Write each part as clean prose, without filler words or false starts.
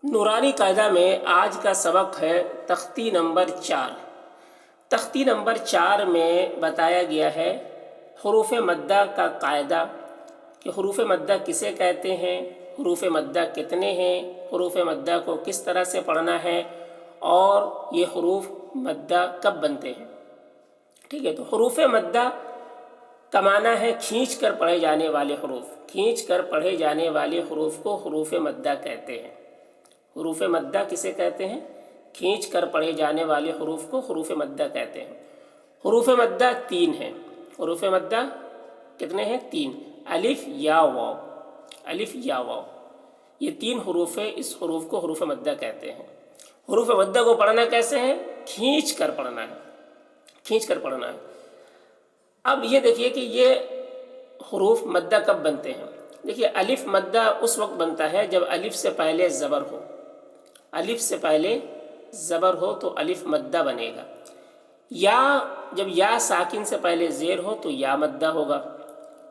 نورانی قاعدہ میں آج کا سبق ہے تختی نمبر 4۔ تختی نمبر 4 میں بتایا گیا ہے حروف مدہ کا قاعدہ کہ حروف مدہ کسے کہتے ہیں، حروف مدہ کتنے ہیں، حروف مدہ کو کس طرح سے پڑھنا ہے اور یہ حروف مدہ کب بنتے ہیں۔ ٹھیک ہے، تو حروف مدہ کا معنی ہے کھینچ کر پڑھے جانے والے حروف۔ کھینچ کر پڑھے جانے والے حروف کو حروف مدہ کہتے ہیں۔ حروف مدہ کسے کہتے ہیں؟ کھینچ کر پڑھے جانے والے حروف کو حروف مدہ کہتے ہیں۔ حروف مدہ 3 ہیں۔ حروف مدہ کتنے ہیں؟ 3۔ الف یا واو، الف یا واو، یہ 3 حروف ہیں، اس حروف کو حروف مدہ کہتے ہیں۔ حروف مدہ کو پڑھنا کیسے ہے؟ کھینچ کر پڑھنا ہے، کھینچ کر پڑھنا ہے۔ اب یہ دیکھیے کہ یہ حروف مدہ کب بنتے ہیں۔ دیکھیے الف مدہ اس وقت بنتا ہے جب الف سے پہلے زبر ہو، الف سے پہلے زبر ہو تو الف مدہ بنے گا، یا جب یا ساکن سے پہلے زیر ہو تو یا مدہ ہوگا۔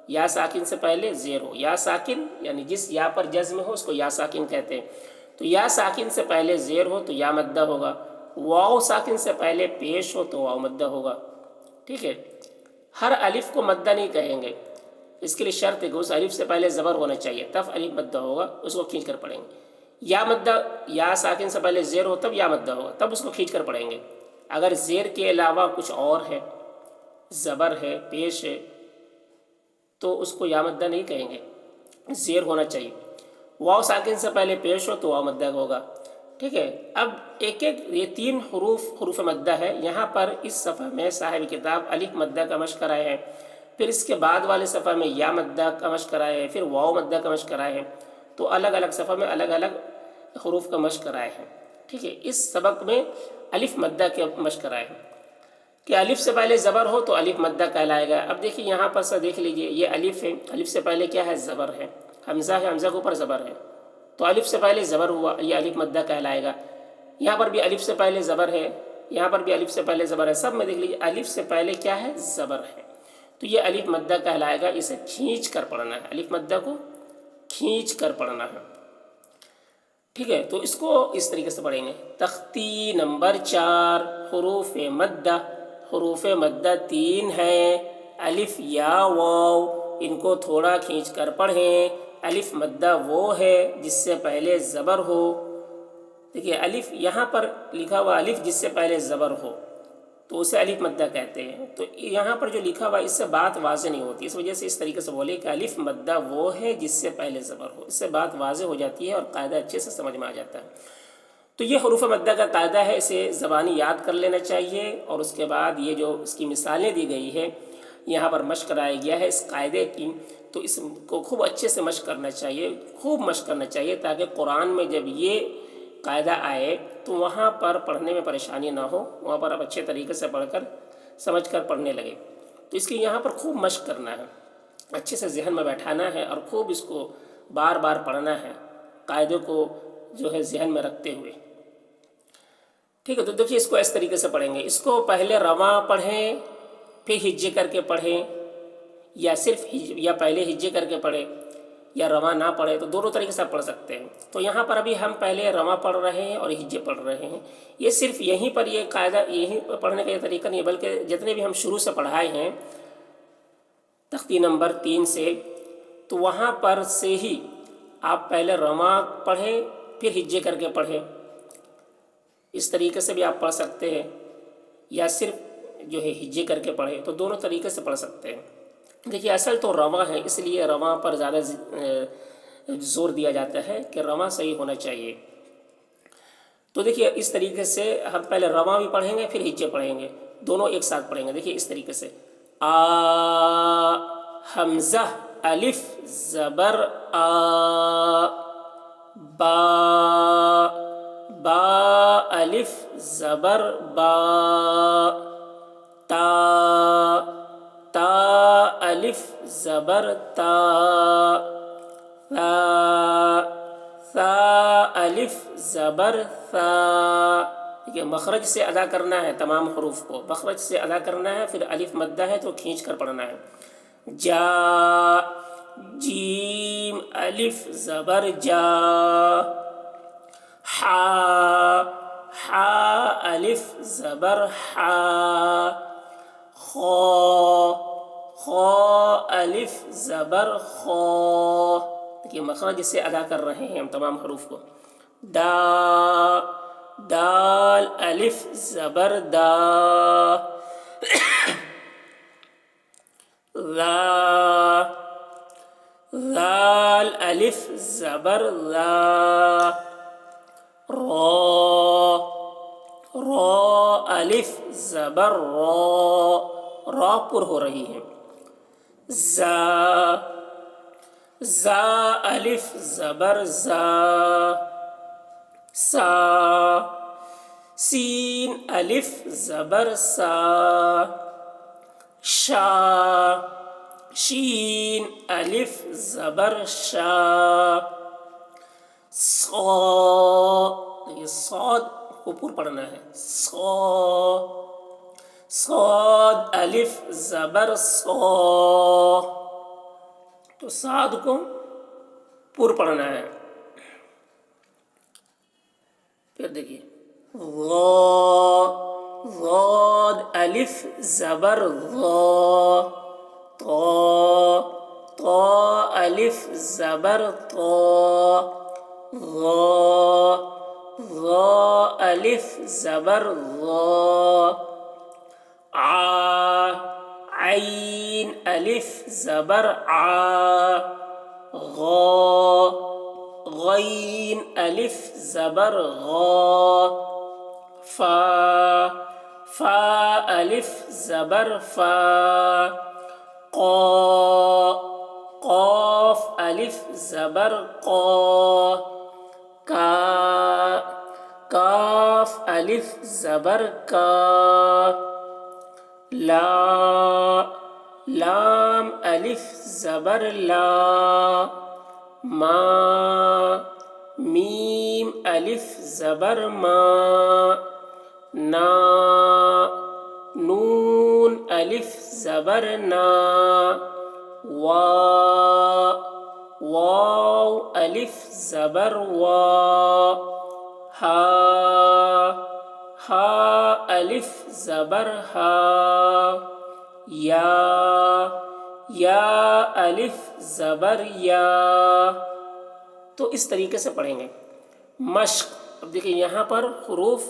یا ساکن سے پہلے زیر ہو، یا ساکن یعنی جس یا پر جزم ہو اس کو یا ساکن کہتے ہیں، تو یا ساکن سے پہلے زیر ہو تو یا مدہ ہوگا۔ واو ساکن سے پہلے پیش ہو تو واو مدہ ہوگا۔ ٹھیک ہے، ہر الف کو مدہ نہیں کہیں گے، اس کے لیے شرط ہے کہ اس الف سے پہلے زبر ہونا چاہیے تب الف مدہ ہوگا، اس کو کھینچ کر پڑھیں گے۔ یا مدہ، یا ساکن سے پہلے زیر ہو تب یا مدہ ہوگا، تب اس کو کھینچ کر پڑھیں گے۔ اگر زیر کے علاوہ کچھ اور ہے، زبر ہے، پیش ہے، تو اس کو یا مدہ نہیں کہیں گے، زیر ہونا چاہیے۔ واو ساکن سے پہلے پیش ہو تو واو مدہ ہوگا۔ ٹھیک ہے، اب ایک ایک یہ 3 حروف حروف مدہ ہے۔ یہاں پر اس صفحہ میں صاحب کتاب الف مدہ کا مشق کرائے ہیں، پھر اس کے بعد والے صفحہ میں یا مدہ کا مشق کرائے ہیں، پھر واو مدہ کا مشق کرائے ہیں، تو الگ الگ صفحہ میں الگ الگ حروف کا مشق کرائے ہیں۔ ٹھیک ہے، اس سبق میں الف مدہ کے مشق کرائے ہیں کہ الف سے پہلے زبر ہو تو الف مدہ کہلائے گا۔ اب دیکھیے یہاں پر سر دیکھ لیجئے، یہ الف ہے، الف سے پہلے کیا ہے؟ زبر ہے، حمزہ ہے، حمزہ کے اوپر زبر ہے، تو الف سے پہلے زبر ہوا، یہ الف مدہ کہلائے گا۔ یہاں پر بھی الف سے پہلے زبر ہے، یہاں پر بھی الف سے پہلے زبر ہے، سب میں دیکھ لیجئے الف سے پہلے کیا ہے؟ زبر ہے، تو یہ الف مدہ کہلائے گا۔ اسے کھینچ کر پڑھنا ہے، الف مدہ کو کھینچ کر پڑھنا ہے۔ ٹھیک ہے، تو اس کو اس طریقے سے پڑھیں گے۔ تختی نمبر 4، حروف مدہ۔ حروف مدہ 3 ہیں، الف یا واو، ان کو تھوڑا کھینچ کر پڑھیں۔ الف مدہ وہ ہے جس سے پہلے زبر ہو۔ دیکھیے الف یہاں پر لکھا ہوا الف جس سے پہلے زبر ہو تو اسے الف مدہ کہتے ہیں، تو یہاں پر جو لکھا ہوا اس سے بات واضح نہیں ہوتی، اس وجہ سے اس طریقے سے بولے کہ الف مدہ وہ ہے جس سے پہلے زبر ہو، اس سے بات واضح ہو جاتی ہے اور قاعدہ اچھے سے سمجھ میں آ جاتا ہے۔ تو یہ حروف مدہ کا قاعدہ ہے، اسے زبانی یاد کر لینا چاہیے، اور اس کے بعد یہ جو اس کی مثالیں دی گئی ہے، یہاں پر مشق کرایا گیا ہے اس قاعدے کی، تو اس کو خوب اچھے سے مشق کرنا چاہیے، خوب مشق کرنا چاہیے، تاکہ قرآن میں جب یہ قاعدہ آئے تو وہاں پر پڑھنے میں پریشانی نہ ہو، وہاں پر آپ اچھے طریقے سے پڑھ کر سمجھ کر پڑھنے لگے۔ تو اس کی یہاں پر خوب مشق کرنا ہے، اچھے سے ذہن میں بیٹھانا ہے اور خوب اس کو بار بار پڑھنا ہے، قاعدے کو جو ہے ذہن میں رکھتے ہوئے۔ ٹھیک ہے، تو دیکھیے اس کو اس طریقے سے پڑھیں گے۔ اس کو پہلے رواں پڑھیں، پھر ہجے کر کے پڑھیں، یا صرف یا پہلے ہجے کر کے پڑھیں، یا رواں نہ پڑھے، تو دونوں طریقے سے آپ پڑھ سکتے ہیں۔ تو یہاں پر ابھی ہم پہلے رواں پڑھ رہے ہیں اور ہجے پڑھ رہے ہیں۔ یہ صرف یہیں پر یہ قاعدہ، یہیں پڑھنے کا یہ طریقہ نہیں ہے، بلکہ جتنے بھی ہم شروع سے پڑھائے ہیں تختی نمبر 3 سے، تو وہاں پر سے ہی آپ پہلے رواں پڑھیں پھر ہجے کر کے پڑھیں۔ اس طریقے سے بھی آپ پڑھ سکتے ہیں، یا صرف جو ہے ہجے کر کے پڑھیں، تو دونوں طریقے سے پڑھ سکتے ہیں۔ دیکھیے اصل تو رواں ہے، اس لیے رواں پر زیادہ زور دیا جاتا ہے کہ رواں صحیح ہونا چاہیے۔ تو دیکھیے اس طریقے سے ہم پہلے رواں بھی پڑھیں گے پھر ہجے پڑھیں گے، دونوں ایک ساتھ پڑھیں گے۔ دیکھیے اس طریقے سے، آ، حمزہ الف زبر آ، با، با الف زبر با، تا، تا الف زبر تا، ثا، ثا الف زبر ثا۔ دیکھیے مخرج سے ادا کرنا ہے تمام حروف کو، مخرج سے ادا کرنا ہے، پھر الف مدہ ہے تو کھینچ کر پڑھنا ہے۔ جا، جیم الف زبر جا، حا حا الف زبر حا خا خا الف زبر خا. دیکھیے مخرج سے ادا کر رہے ہیں ہم تمام حروف کو. دا دال الف زبر دا. ذا ذال الف زبر ذا. را را الف زبر را. را پر ہو رہی ہے. زا زا الف زبر زا. سا سین الف زبر سا. شا شین الف زبر شا. صا یہ صاد کو پر پڑھنا ہے. صا صاد الف زبر صا. تو صاد کو پر پڑھنا ہے. پھر دیکھیے غا غاد الف زبر غا. طا طا الف زبر طا. غا غا الف زبر غا. عا عین الف زبر عا. غا غین الف زبر غا. فا فا الف زبر فا. قا قاف الف زبر قا. کا کاف الف زبر کا. لا لام الف زبر لا. ما میم الف زبر ما. نا نون الف زبر نا. وا واو الف زبر وا. ہا ہا الف زبر ہا. یا یا الف زبر یا. تو اس طریقے سے پڑھیں گے. مشق. اب دیکھیں یہاں پر حروف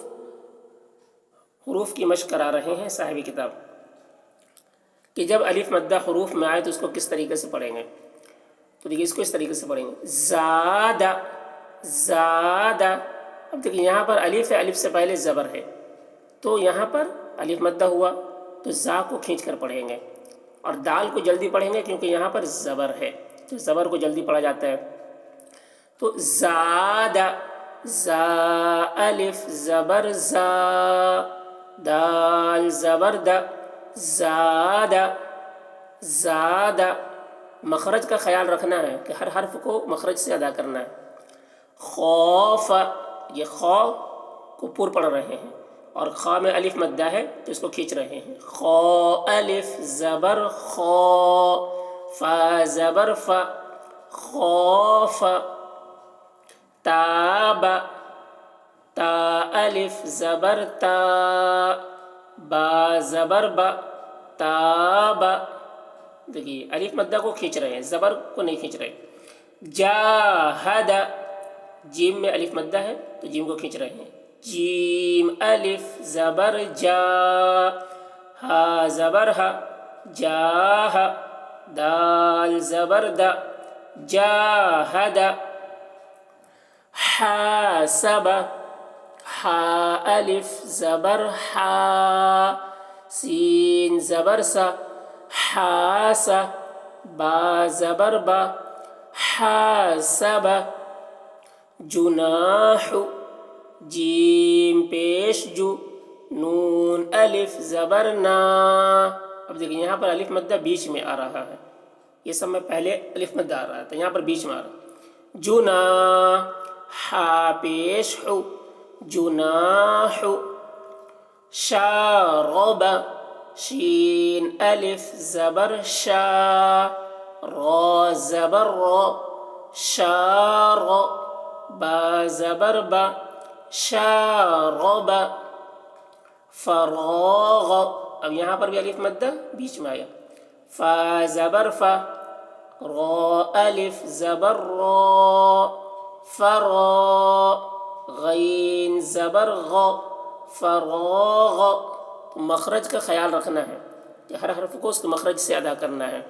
کی مشق کرا رہے ہیں صاحب کتاب کہ جب الف مدہ حروف میں آئے تو اس کو کس طریقے سے پڑھیں گے. تو دیکھیے اس کو اس طریقے سے پڑھیں گے. زادہ زادہ. اب دیکھیے یہاں پر الف ہے, الف سے پہلے زبر ہے, تو یہاں پر الف مدہ ہوا تو زا کو کھینچ کر پڑھیں گے, اور دال کو جلدی پڑھیں گے کیونکہ یہاں پر زبر ہے, تو زبر کو جلدی پڑھا جاتا ہے. تو زادہ زا الف زبر زا. دال زبر دا. زادہ زادہ. مخرج کا خیال رکھنا ہے کہ ہر حرف کو مخرج سے ادا کرنا ہے. خوف, یہ خو کو پر پڑھ رہے ہیں اور خا میں الف مدہ ہے تو اس کو کھینچ رہے ہیں. خو الف زبر خو. فا زبر فا. خوف. تاب تا الف زبر تا. با زبر با. تاب. دیکھیے الف مدہ کو کھینچ رہے ہیں, زبر کو نہیں کھینچ رہے. جاہد, جیم میں الف مدہ ہے تو جیم کو کھینچ رہے ہیں. جیم الف زبر جا. ہا زبر ہا. جاہ. دال زبر دا. جاہد. حاسب. ہا الف زبر ہا. سین زبر سا. حاسا. با زبر با. حاسب. جناح, جیم پیش جو. نون الف زبر نا. اب دیکھیں یہاں پر الف مدہ بیچ میں آ رہا ہے, یہ سب میں پہلے الف مدہ آ رہا تھا, یہاں پر بیچ میں آ رہا ہے. جناح ہا پیش حو. جناح. شارب, شین الف زبر شا. را زبر را. شار. با زبر با. شارب فراغ، اب یہاں پر بھی الف مدہ بیچ میں آیا، فا زبر فا، را الف زبر را، فرا، غین زبر غ، فراغ۔ تو مخرج کا خیال رکھنا ہے کہ ہر حرف کو اس کے مخرج سے ادا کرنا ہے۔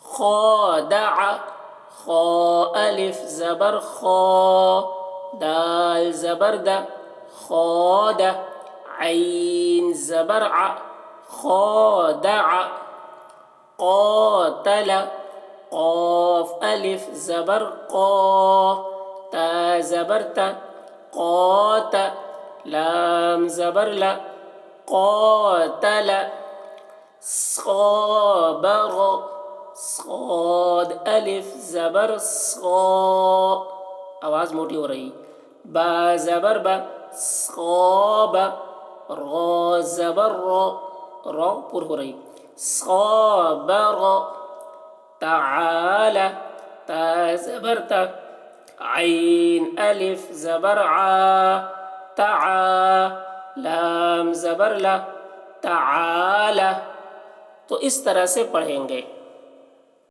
خادع، خا الف زبر خا، دال زبر دا، خاد، عین زبر ع، خادع۔ قاتل، قاف الف زبر قا، تا زبر تا، قات، لام زبر لا، قاتل۔ صابر، صاد الف زبر صا، آواز موٹی ہو رہی، با زبر با، صاب، را زبر را، را پر ہو رہی، صابر۔ تعال، تا زبر تا، عین الف زبر عا، تعا، لام زبر لا، تعال۔ تو اس طرح سے پڑھیں گے۔